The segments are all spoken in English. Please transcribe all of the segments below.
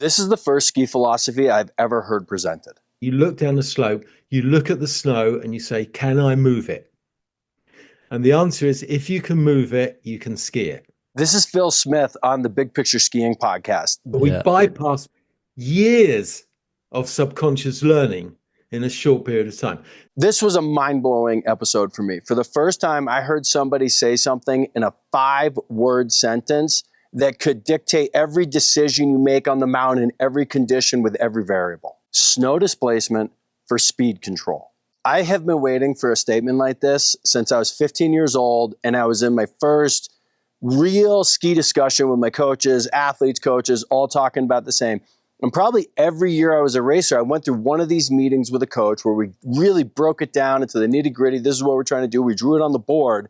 This is the first ski philosophy I've ever heard presented. You look down the slope, you look at the snow and you say, can I move it? And the answer is, if you can move it, you can ski it. This is Phil Smith on the Big Picture Skiing podcast. We bypass years of subconscious learning in a short period of time. This was a mind-blowing episode for me. For the first time, I heard somebody say something in a 5-word sentence that could dictate every decision you make on the mountain, every condition with every variable. Snow displacement for speed control. I have been waiting for a statement like this since I was 15 years old, and I was in my first real ski discussion with my coaches, athletes, coaches, all talking about the same. And probably every year I was a racer, I went through one of these meetings with a coach where we really broke it down into the nitty-gritty. This is what we're trying to do. We drew it on the board,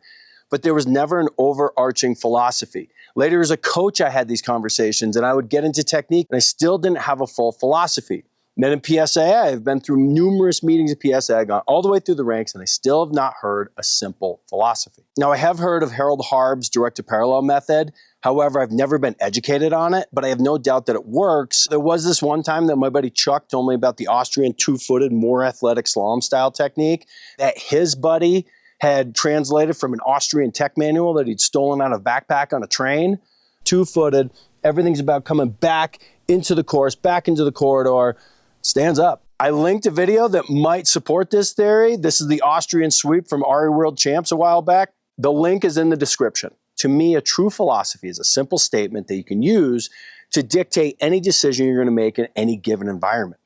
but there was never an overarching philosophy. Later as a coach, I had these conversations and I would get into technique and I still didn't have a full philosophy. And then in PSA, I've been through numerous meetings at PSA. I've gone all the way through the ranks and I still have not heard a simple philosophy. Now I have heard of Harold Harb's direct to parallel method. However, I've never been educated on it, but I have no doubt that it works. There was this one time that my buddy Chuck told me about the Austrian 2-footed, more athletic slalom style technique that his buddy had translated from an Austrian tech manual that he'd stolen out of a backpack on a train. 2-footed, everything's about coming back into the course, back into the corridor, stands up. I linked a video that might support this theory. This is the Austrian sweep from Ari World Champs a while back. The link is in the description. To me, a true philosophy is a simple statement that you can use to dictate any decision you're going to make in any given environment.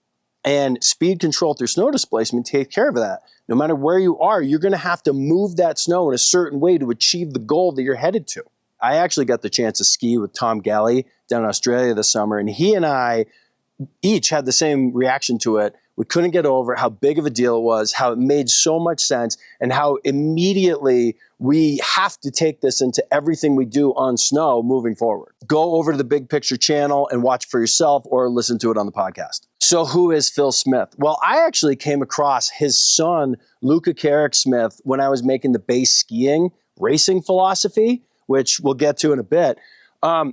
And speed control through snow displacement takes care of that. No matter where you are, you're going to have to move that snow in a certain way to achieve the goal that you're headed to. I actually got the chance to ski with Tom Gelli down in Australia this summer, and he and I each had the same reaction to it. We couldn't get over how big of a deal it was, how it made so much sense, and how immediately we have to take this into everything we do on snow moving forward. Go over to the Big Picture channel and watch for yourself or listen to it on the podcast. So who is Phil Smith? Well, I actually came across his son, Luca Carrack Smith, when I was making the base skiing racing philosophy, which we'll get to in a bit.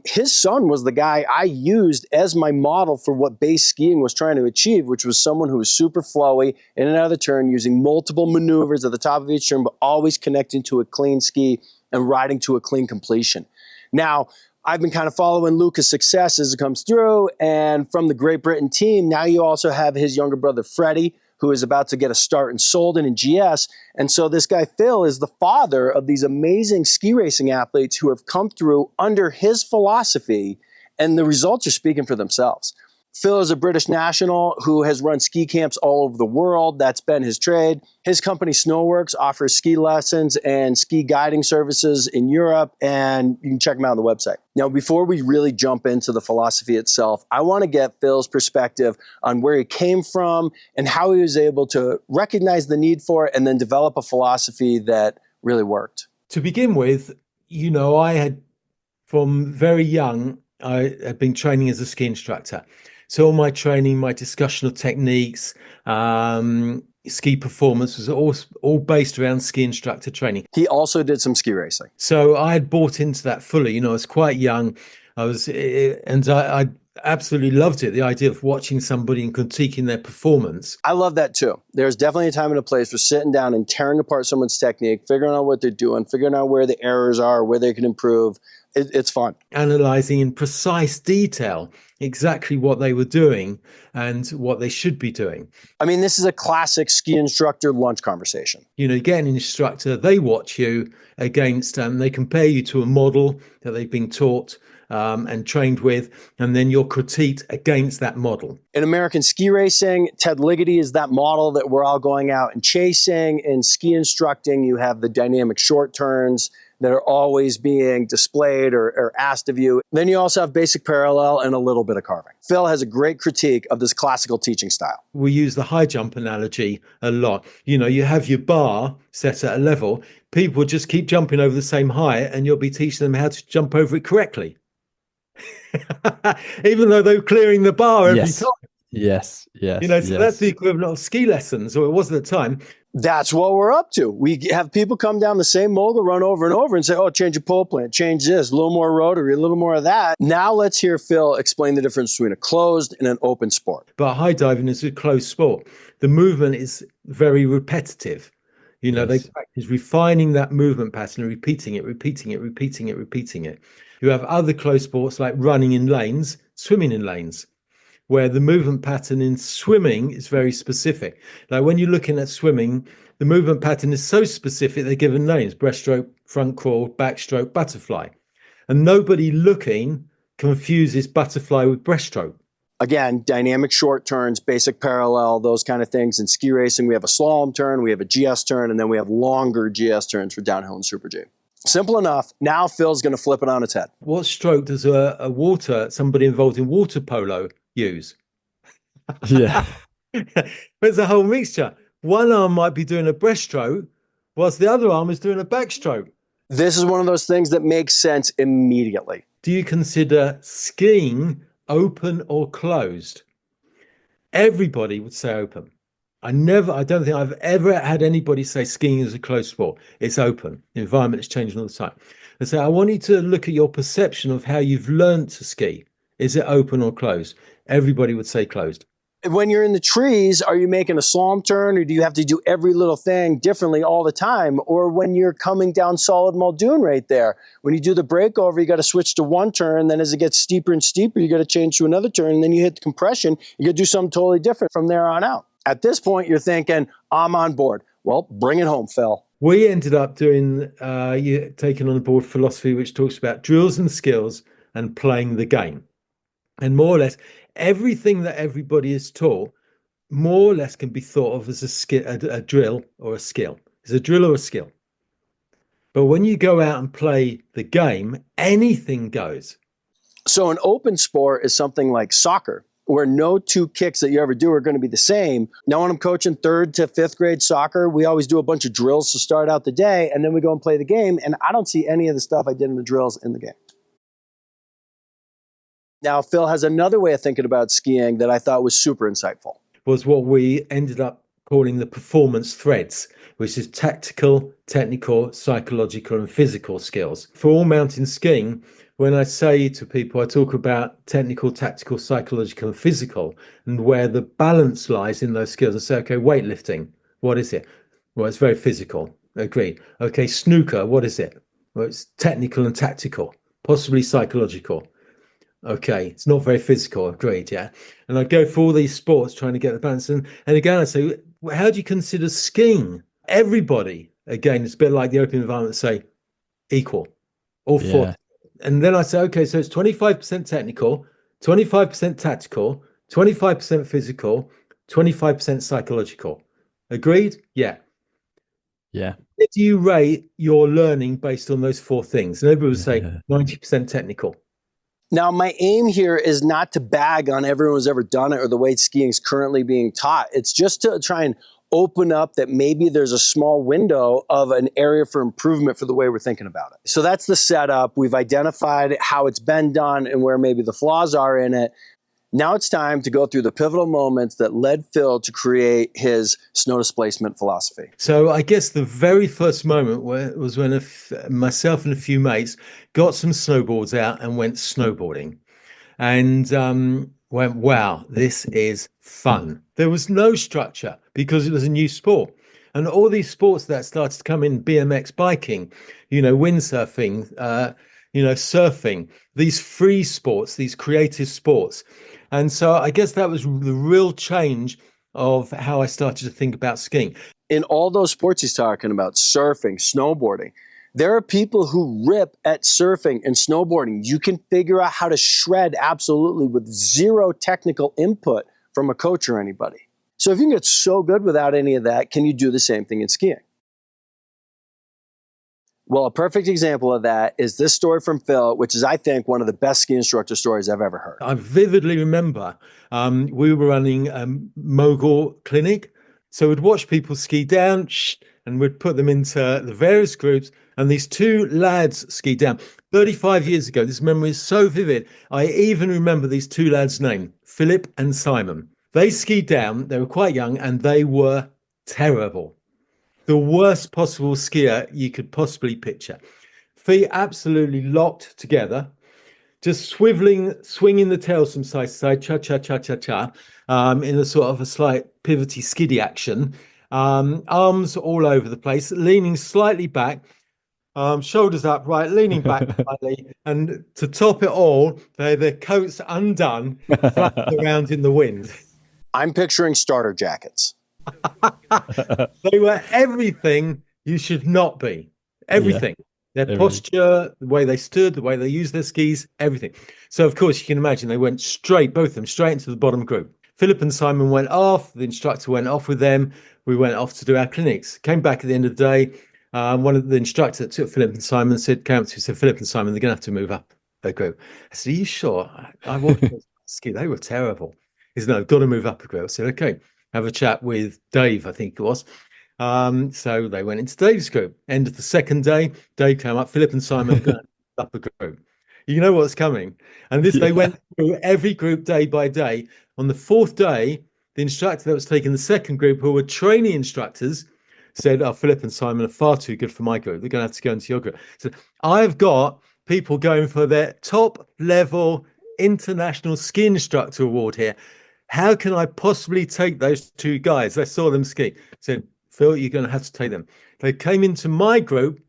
His son was the guy I used as my model for what base skiing was trying to achieve, which was someone who was super flowy in and out of the turn, using multiple maneuvers at the top of each turn, but always connecting to a clean ski and riding to a clean completion. Now, I've been kind of following Luca's success as it comes through, and from the Great Britain team, now you also have his younger brother, Freddie, who is about to get a start in Solden and GS. And so this guy, Phil, is the father of these amazing ski racing athletes who have come through under his philosophy, and the results are speaking for themselves. Phil is a British national who has run ski camps all over the world. That's been his trade. His company, Snowworks, offers ski lessons and ski guiding services in Europe, and you can check him out on the website. Now, before we really jump into the philosophy itself, I want to get Phil's perspective on where he came from and how he was able to recognize the need for it and then develop a philosophy that really worked. To begin with, I had, from very young, I had been training as a ski instructor. So all my training, my discussion of techniques, ski performance was all based around ski instructor training. He also did some ski racing. So I had bought into that fully. I was quite young. I absolutely loved it. The idea of watching somebody and critiquing their performance. I love that too. There's definitely a time and a place for sitting down and tearing apart someone's technique, figuring out what they're doing, figuring out where the errors are, where they can improve. It's fun. Analyzing in precise detail exactly what they were doing and what they should be doing. I mean, this is a classic ski instructor lunch conversation. You get an instructor, they watch you against, they compare you to a model that they've been taught and trained with, and then you're critiqued against that model. In American ski racing, Ted Ligety is that model that we're all going out and chasing. In ski instructing, you have the dynamic short turns that are always being displayed or asked of you. Then you also have basic parallel and a little bit of carving. Phil has a great critique of this classical teaching style. We use the high jump analogy a lot. You have your bar set at a level. People just keep jumping over the same height and you'll be teaching them how to jump over it correctly. Even though they're clearing the bar every time. Yes, You yes, know, so that's the yes. equivalent of ski lessons, or it was at the time. That's what we're up to. We have people come down the same mogul run over and over and say, oh, change your pole plant, change this, a little more rotary, a little more of that. Now let's hear Phil explain the difference between a closed and an open sport. But high diving is a closed sport. The movement is very repetitive. You know, they Yes. practice refining that movement pattern and repeating it, repeating it, repeating it, repeating it. You have other closed sports like running in lanes, swimming in lanes, where the movement pattern in swimming is very specific. Like when you're looking at swimming, the movement pattern is so specific, they're given names: breaststroke, front crawl, backstroke, butterfly. And nobody looking confuses butterfly with breaststroke. Again, dynamic short turns, basic parallel, those kind of things. In ski racing, we have a slalom turn, we have a GS turn, and then we have longer GS turns for downhill and Super G. Simple enough. Now Phil's going to flip it on its head. What stroke does somebody involved in water polo use? Yeah. There's a whole mixture. One arm might be doing a breaststroke, whilst the other arm is doing a backstroke. This is one of those things that makes sense immediately. Do you consider skiing open or closed? Everybody would say open. I don't think I've ever had anybody say skiing is a closed sport. It's open. The environment is changing all the time. And so I want you to look at your perception of how you've learned to ski. Is it open or closed? Everybody would say closed. When you're in the trees, are you making a slalom turn, or do you have to do every little thing differently all the time? Or when you're coming down solid Muldoon right there, when you do the breakover, you got to switch to one turn. Then as it gets steeper and steeper, you got to change to another turn. And then you hit the compression. You got to do something totally different from there on out. At this point, you're thinking, I'm on board. Well, bring it home, Phil. We ended up taking on board philosophy, which talks about drills and skills and playing the game. And more or less, everything that everybody is taught, more or less can be thought of as a drill or a skill. It's a drill or a skill. But when you go out and play the game, anything goes. So an open sport is something like soccer, where no two kicks that you ever do are going to be the same. Now, when I'm coaching 3rd to 5th grade soccer, we always do a bunch of drills to start out the day, and then we go and play the game, and I don't see any of the stuff I did in the drills in the game. Now, Phil has another way of thinking about skiing that I thought was super insightful. Was what we ended up calling the performance threads, which is tactical, technical, psychological, and physical skills. For all mountain skiing, when I say to people, I talk about technical, tactical, psychological, and physical, and where the balance lies in those skills. I say, okay, weightlifting, what is it? Well, it's very physical. Agreed. Okay, snooker, what is it? Well, it's technical and tactical, possibly psychological. Okay, it's not very physical. Agreed, yeah. And I go for all these sports trying to get the balance. And again, I say, how do you consider skiing? Everybody, again, it's a bit like the open environment, say equal, all four. Yeah. And then I say, okay, so it's 25% technical, 25% tactical, 25% physical, 25% psychological. Agreed? Yeah. Yeah. How do you rate your learning based on those 4 things? And everybody would say 90% technical. Now, my aim here is not to bag on everyone who's ever done it or the way skiing is currently being taught. It's just to try and open up that maybe there's a small window of an area for improvement for the way we're thinking about it. So that's the setup. We've identified how it's been done and where maybe the flaws are in it. Now it's time to go through the pivotal moments that led Phil to create his snow displacement philosophy. So I guess the very first moment was when myself and a few mates got some snowboards out and went snowboarding, and went, wow, this is fun. There was no structure because it was a new sport. And all these sports that started to come in, BMX biking, windsurfing, surfing, these free sports, these creative sports. And so I guess that was the real change of how I started to think about skiing. In all those sports he's talking about, surfing, snowboarding, there are people who rip at surfing and snowboarding. You can figure out how to shred absolutely with zero technical input from a coach or anybody. So if you can get so good without any of that, can you do the same thing in skiing? Well, a perfect example of that is this story from Phil, which is, I think, one of the best ski instructor stories I've ever heard. I vividly remember we were running a mogul clinic. So we'd watch people ski down and we'd put them into the various groups. And these 2 lads ski down 35 years ago. This memory is so vivid. I even remember these 2 lads' names, Philip and Simon. They skied down, they were quite young, and they were terrible. The worst possible skier you could possibly picture. Feet absolutely locked together, just swiveling, swinging the tails from side to side, cha-cha-cha-cha-cha-cha, in a sort of a slight pivoty skiddy action. Arms all over the place, leaning slightly back, shoulders up, right, leaning back slightly. And to top it all, their coats undone, flapping around in the wind. I'm picturing starter jackets. They were everything you should not be. Everything. Their posture, the way they stood, the way they used their skis, everything. So, of course, you can imagine they went straight, both of them, straight into the bottom group. Philip and Simon went off. The instructor went off with them. We went off to do our clinics. Came back at the end of the day. One of the instructors that took Philip and Simon said, Philip and Simon, they're going to have to move up a group. I said, are you sure? I watched them ski. They were terrible. He said, no, got to move up a group. I said, okay, have a chat with Dave, I think it was. So they went into Dave's group. End of the second day, Dave came up, Philip and Simon going up a group. You know what's coming. And this, they went through every group day by day. On the fourth day, the instructor that was taking the second group, who were trainee instructors, said, oh, Philip and Simon are far too good for my group. They're going to have to go into your group. So I've got people going for their top level international ski instructor award here. How can I possibly take those two guys? I saw them ski. I said, Phil, you're going to have to take them. They came into my group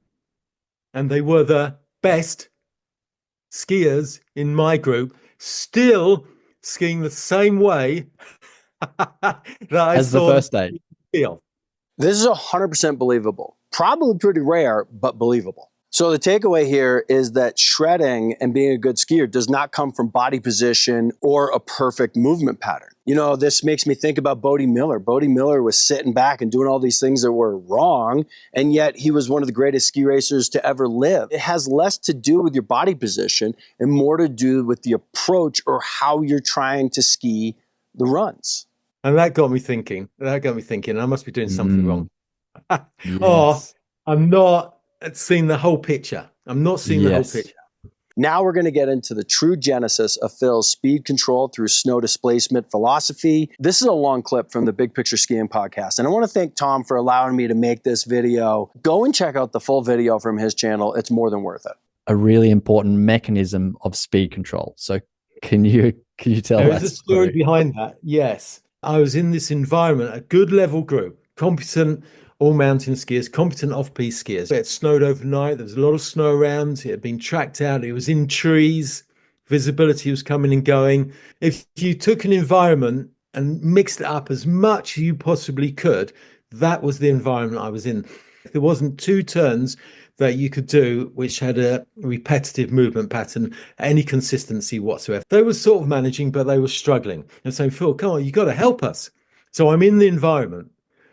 and they were the best skiers in my group, still skiing the same way that I as saw the first day. Feel. This is 100% believable. Probably pretty rare, but believable. So the takeaway here is that shredding and being a good skier does not come from body position or a perfect movement pattern. You know, this makes me think about Bodie Miller. Bodie Miller was sitting back and doing all these things that were wrong, and yet he was one of the greatest ski racers to ever live. It has less to do with your body position and more to do with the approach or how you're trying to ski the runs. And that got me thinking. I must be doing something wrong. Yes. Oh, I'm not seeing the whole picture. I'm not seeing the whole picture. Now we're going to get into the true genesis of Phil's speed control through snow displacement philosophy. This is a long clip from the Big Picture Skiing podcast, and I want to thank Tom for allowing me to make this video. Go and check out the full video from his channel. It's more than worth it. A really important mechanism of speed control. So can you tell that? There's a story behind that. Yes. I was in this environment, a good level group, competent all mountain skiers, competent off-piste skiers. It snowed overnight. There was a lot of snow around. It had been tracked out. It was in trees. Visibility was coming and going. If you took an environment and mixed it up as much as you possibly could, that was the environment I was in. There wasn't two turns that you could do which had a repetitive movement pattern, any consistency whatsoever. They were sort of managing, but they were struggling. And saying, Phil, come on, you got to help us. So I'm in the environment.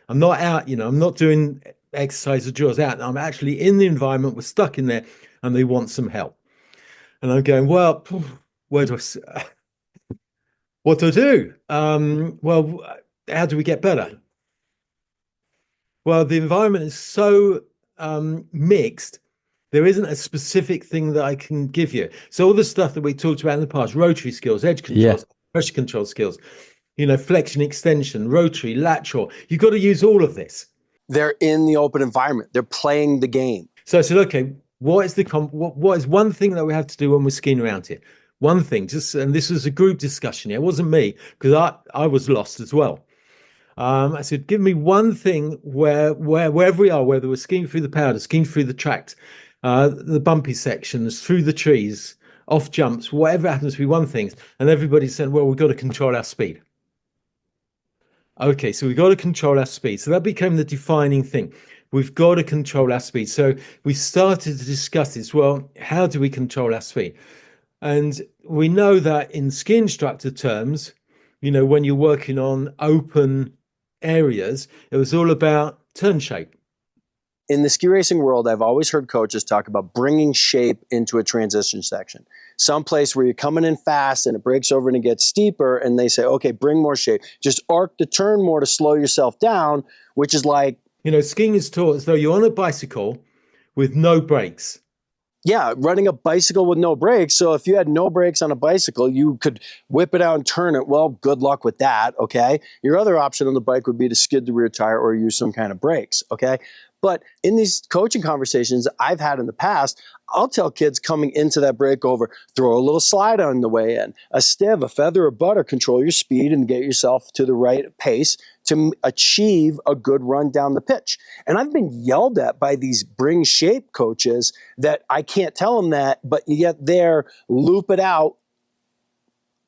I'm not out, I'm not doing exercise or drills out. I'm actually in the environment. We're stuck in there and they want some help. And I'm going, well, what do I do? Well, how do we get better? Well, the environment is so mixed. There isn't a specific thing that I can give you. So all the stuff that we talked about in the past, rotary skills, edge control, pressure control skills, flexion, extension, rotary, lateral. You've got to use all of this. They're in the open environment. They're playing the game. So I said, okay, what is one thing that we have to do when we're skiing around here? One thing, and this was a group discussion. It wasn't me, because I was lost as well. I said, give me one thing wherever we are, whether we're skiing through the powder, skiing through the tracks, the bumpy sections, through the trees, off jumps, whatever happens to be one thing. And everybody said, well, we've got to control our speed. Okay, so we've got to control our speed. So that became the defining thing. We've got to control our speed. So we started to discuss this. Well, how do we control our speed? And we know that in ski instructor terms, when you're working on open areas, it was all about turn shape. In the ski racing world, I've always heard coaches talk about bringing shape into a transition section. Some place where you're coming in fast and it breaks over and it gets steeper, and they say, okay, bring more shape. Just arc the turn more to slow yourself down, which is like... skiing is taught as though you're on a bicycle with no brakes. Yeah, running a bicycle with no brakes. So if you had no brakes on a bicycle, you could whip it out and turn it. Well, good luck with that, okay? Your other option on the bike would be to skid the rear tire or use some kind of brakes, okay? But in these coaching conversations I've had in the past, I'll tell kids coming into that breakover, throw a little slide on the way in, a stiv, a feather, or butter, control your speed and get yourself to the right pace to achieve a good run down the pitch. And I've been yelled at by these bring shape coaches that I can't tell them that, but yet they're loop it out,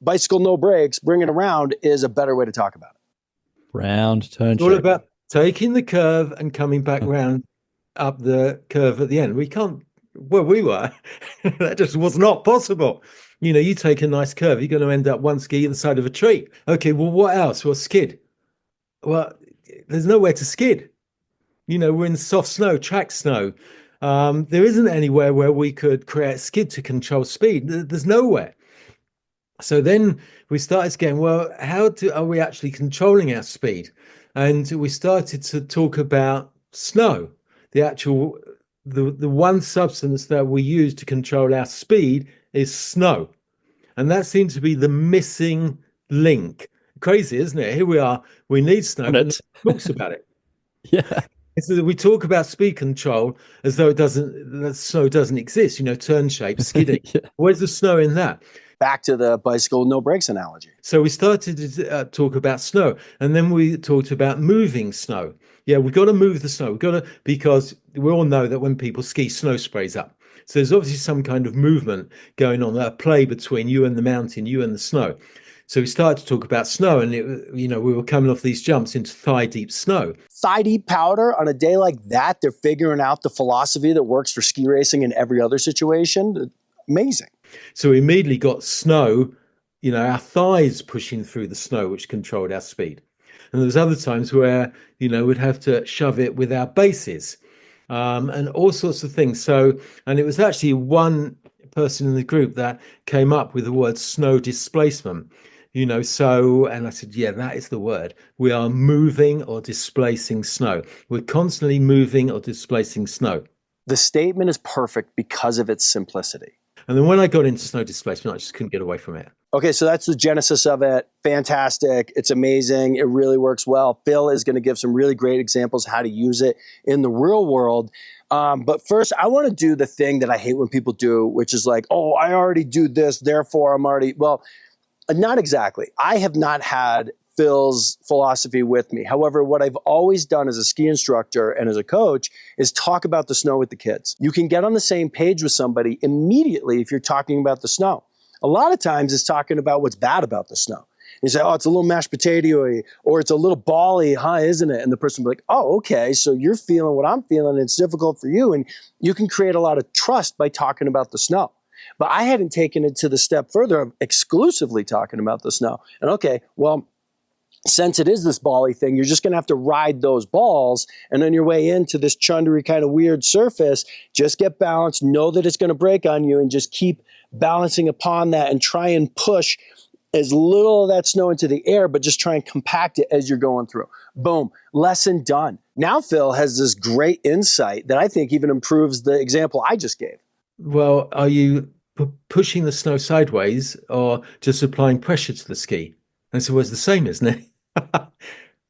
bicycle no brakes, bring it around is a better way to talk about it. Round turn. It's all about taking the curve and coming back round up the curve at the end. We can't, where we were, that just was not possible. You know, you take a nice curve, you're going to end up one ski either side of a tree. Okay, well, what else? Well, skid. Well, there's nowhere to skid. You know, we're in soft snow, track snow. There isn't anywhere where we could create skid to control speed. There's nowhere. So then we started going, well, are we actually controlling our speed? And we started to talk about snow, the one substance that we use to control our speed is snow. And that seems to be the missing link. Crazy, isn't it? Here we are, we need snow, and no one talks about it. Yeah. So we talk about speed control as though that snow doesn't exist, you know, turn shape, skidding. Yeah. Where's the snow in that? Back to the bicycle no brakes analogy. So we started to talk about snow, and then we talked about moving snow. Yeah, we've got to move the snow. Because we all know that when people ski, snow sprays up. So there's obviously some kind of movement going on, a play between you and the mountain, you and the snow. So we started to talk about snow, and we were coming off these jumps into thigh-deep snow. Thigh-deep powder on a day like that, they're figuring out the philosophy that works for ski racing in every other situation. Amazing. So we immediately got snow, you know, our thighs pushing through the snow, which controlled our speed. And there was other times where, you know, we'd have to shove it with our bases, and all sorts of things. So, and it was actually one person in the group that came up with the word snow displacement, you know, so, and I said, yeah, that is the word. We are moving or displacing snow. We're constantly moving or displacing snow. The statement is perfect because of its simplicity. And then when I got into snow displacement, I just couldn't get away from it. Okay, so that's the genesis of it. Fantastic. It's amazing. It really works well. Phil is going to give some really great examples how to use it in the real world. But first, I want to do the thing that I hate when people do, which is like, oh, I already do this, therefore I'm already, well, not exactly. I have not had Phil's philosophy with me. However, what I've always done as a ski instructor and as a coach is talk about the snow with the kids. You can get on the same page with somebody immediately if you're talking about the snow. A lot of times it's talking about what's bad about the snow. You say, oh, it's a little mashed potato-y, or it's a little bally, huh, isn't it? And the person will be like, oh, okay, so you're feeling what I'm feeling, and it's difficult for you. And you can create a lot of trust by talking about the snow. But I hadn't taken it to the step further of exclusively talking about the snow. And okay, well, since it is this bally thing, you're just going to have to ride those balls, and on your way into this chundery kind of weird surface, just get balanced, know that it's going to break on you, and just keep balancing upon that and try and push as little of that snow into the air, but just try and compact it as you're going through. Boom, lesson done. Now Phil has this great insight that I think even improves the example I just gave. Well, are you pushing the snow sideways or just applying pressure to the ski? And so it was the same, isn't it?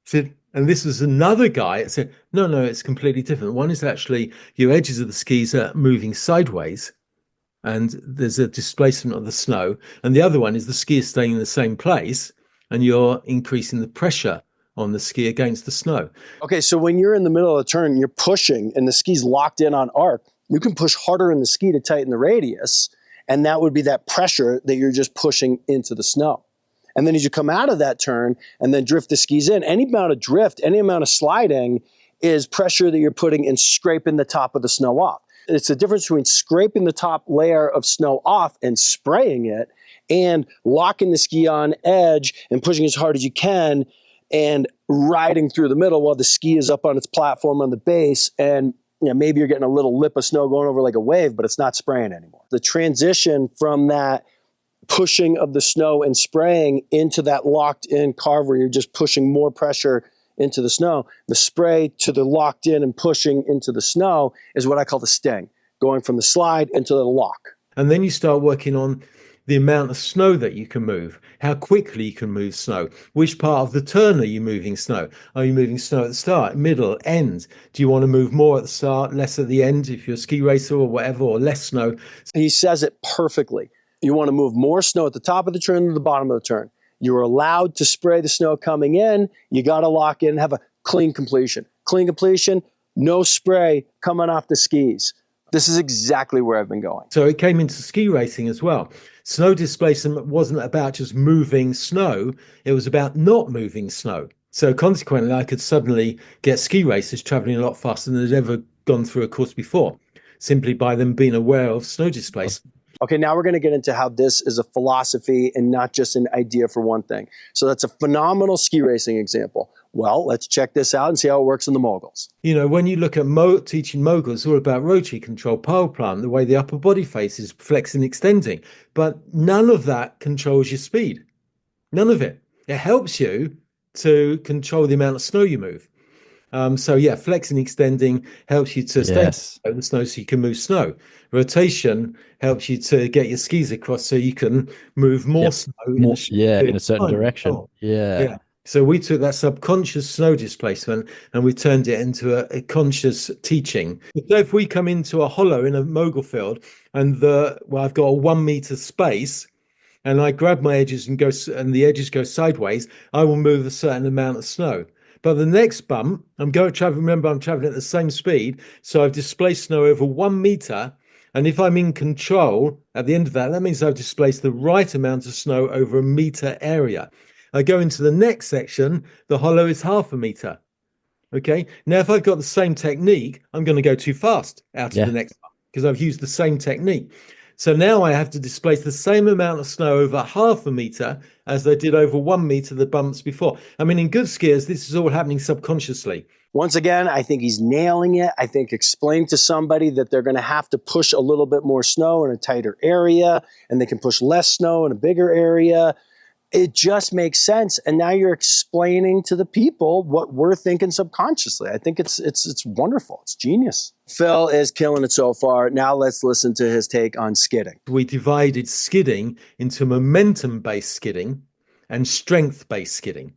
Said, and this was another guy that said, no, it's completely different. One is actually your edges of the skis are moving sideways and there's a displacement of the snow. And the other one is the ski is staying in the same place and you're increasing the pressure on the ski against the snow. Okay, so when you're in the middle of the turn, you're pushing and the ski's locked in on arc, you can push harder in the ski to tighten the radius, and that would be that pressure that you're just pushing into the snow. And then as you come out of that turn and then drift the skis in, any amount of drift, any amount of sliding is pressure that you're putting and scraping the top of the snow off. It's the difference between scraping the top layer of snow off and spraying it and locking the ski on edge and pushing as hard as you can and riding through the middle while the ski is up on its platform on the base, and maybe you're getting a little lip of snow going over like a wave, but it's not spraying anymore. The transition from that pushing of the snow and spraying into that locked in carve where you're just pushing more pressure into the snow, the spray to the locked in and pushing into the snow is what I call the sting. going from the slide into the lock. And then you start working on the amount of snow that you can move, how quickly you can move snow, which part of the turn are you moving snow? Are you moving snow at the start, middle, end? Do you want to move more at the start, less at the end if you're a ski racer or whatever, or less snow? He says it perfectly. You want to move more snow at the top of the turn than the bottom of the turn. You're allowed to spray the snow coming in. You got to lock in, have a clean completion. Clean completion, no spray coming off the skis. This is exactly where I've been going. So it came into ski racing as well. Snow displacement wasn't about just moving snow. It was about not moving snow. So consequently, I could suddenly get ski racers traveling a lot faster than they'd ever gone through a course before, simply by them being aware of snow displacement. Okay, now we're going to get into how this is a philosophy and not just an idea for one thing. So that's a phenomenal ski racing example. Well, let's check this out and see how it works in the moguls. You know, when you look at teaching moguls, it's all about rotary control, pole plant, the way the upper body faces, flexing, extending. But none of that controls your speed. None of it. It helps you to control the amount of snow you move. So yeah, flexing, extending helps you to stay in the snow so you can move snow. Rotation helps you to get your skis across so you can move more snow in a certain direction. Yeah. So we took that subconscious snow displacement and we turned it into a conscious teaching. So if we come into a hollow in a mogul field and I've got a 1 meter space and I grab my edges and the edges go sideways, I will move a certain amount of snow. But the next bump, I'm traveling at the same speed. So I've displaced snow over 1 meter. And if I'm in control at the end of that means I've displaced the right amount of snow over a meter area. I go into the next section, the hollow is 0.5 meter. Okay. Now, if I've got the same technique, I'm going to go too fast out of the next one because I've used the same technique. So now I have to displace the same amount of snow over 0.5 meter as I did over 1 meter the bumps before. I mean, in good skiers, this is all happening subconsciously. Once again, I think he's nailing it. I think explain to somebody that they're going to have to push a little bit more snow in a tighter area and they can push less snow in a bigger area. It just makes sense. And now you're explaining to the people what we're thinking subconsciously. I think it's wonderful. It's genius. Phil is killing it so far. Now let's listen to his take on skidding. We divided skidding into momentum-based skidding and strength-based skidding.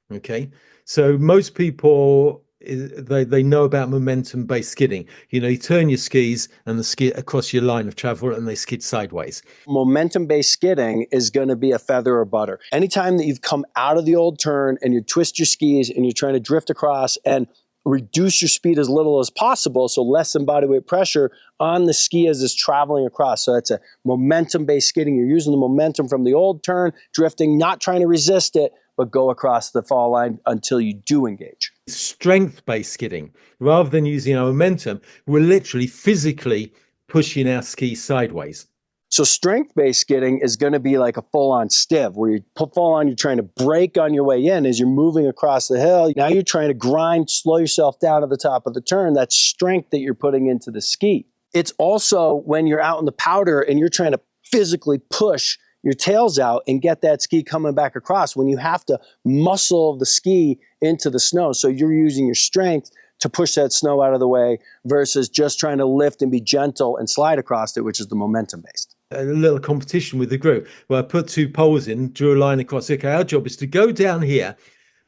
Okay. So most people, they know about momentum-based skidding. You know, you turn your skis and the ski across your line of travel and they skid sideways. Momentum-based skidding is going to be a feather or butter. Anytime that you've come out of the old turn and you twist your skis and you're trying to drift across and reduce your speed as little as possible, so less than body weight pressure on the ski as it's traveling across. So that's a momentum-based skidding. You're using the momentum from the old turn, drifting, not trying to resist it, but go across the fall line until you do engage. Strength-based skidding, rather than using our momentum, we're literally physically pushing our ski sideways. So strength-based skidding is going to be like a full-on stiv, where you put full on, you're trying to brake on your way in as you're moving across the hill. Now you're trying to grind, slow yourself down to the top of the turn. That's strength that you're putting into the ski. It's also when you're out in the powder and you're trying to physically push your tails out and get that ski coming back across when you have to muscle the ski into the snow. So you're using your strength to push that snow out of the way versus just trying to lift and be gentle and slide across it, which is the momentum based. A little competition with the group where I put 2 poles in, drew a line across. Okay, our job is to go down here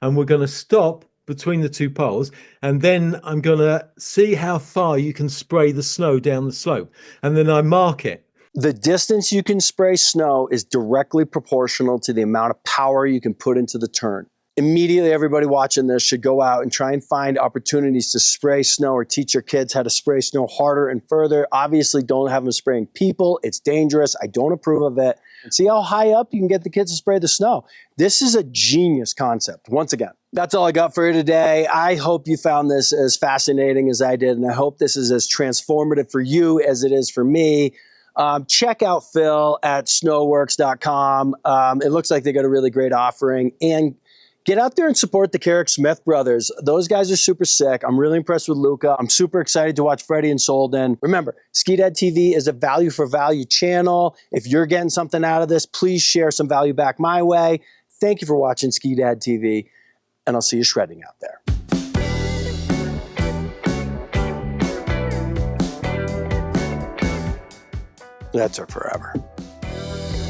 and we're going to stop between the 2 poles. And then I'm going to see how far you can spray the snow down the slope. And then I mark it. The distance you can spray snow is directly proportional to the amount of power you can put into the turn. Immediately, everybody watching this should go out and try and find opportunities to spray snow or teach your kids how to spray snow harder and further. Obviously, don't have them spraying people. It's dangerous. I don't approve of it. See how high up you can get the kids to spray the snow. This is a genius concept. Once again, that's all I got for you today. I hope you found this as fascinating as I did, and I hope this is as transformative for you as it is for me. Check out Phil at snowworks.com. It looks like they got a really great offering. And get out there and support the Carrack Smith brothers. Those guys are super sick. I'm really impressed with Luca. I'm super excited to watch Freddie and Solden. Remember, Ski Dad TV is a value for value channel. If you're getting something out of this, please share some value back my way. Thank you for watching Ski Dad TV, and I'll see you shredding out there. That took forever.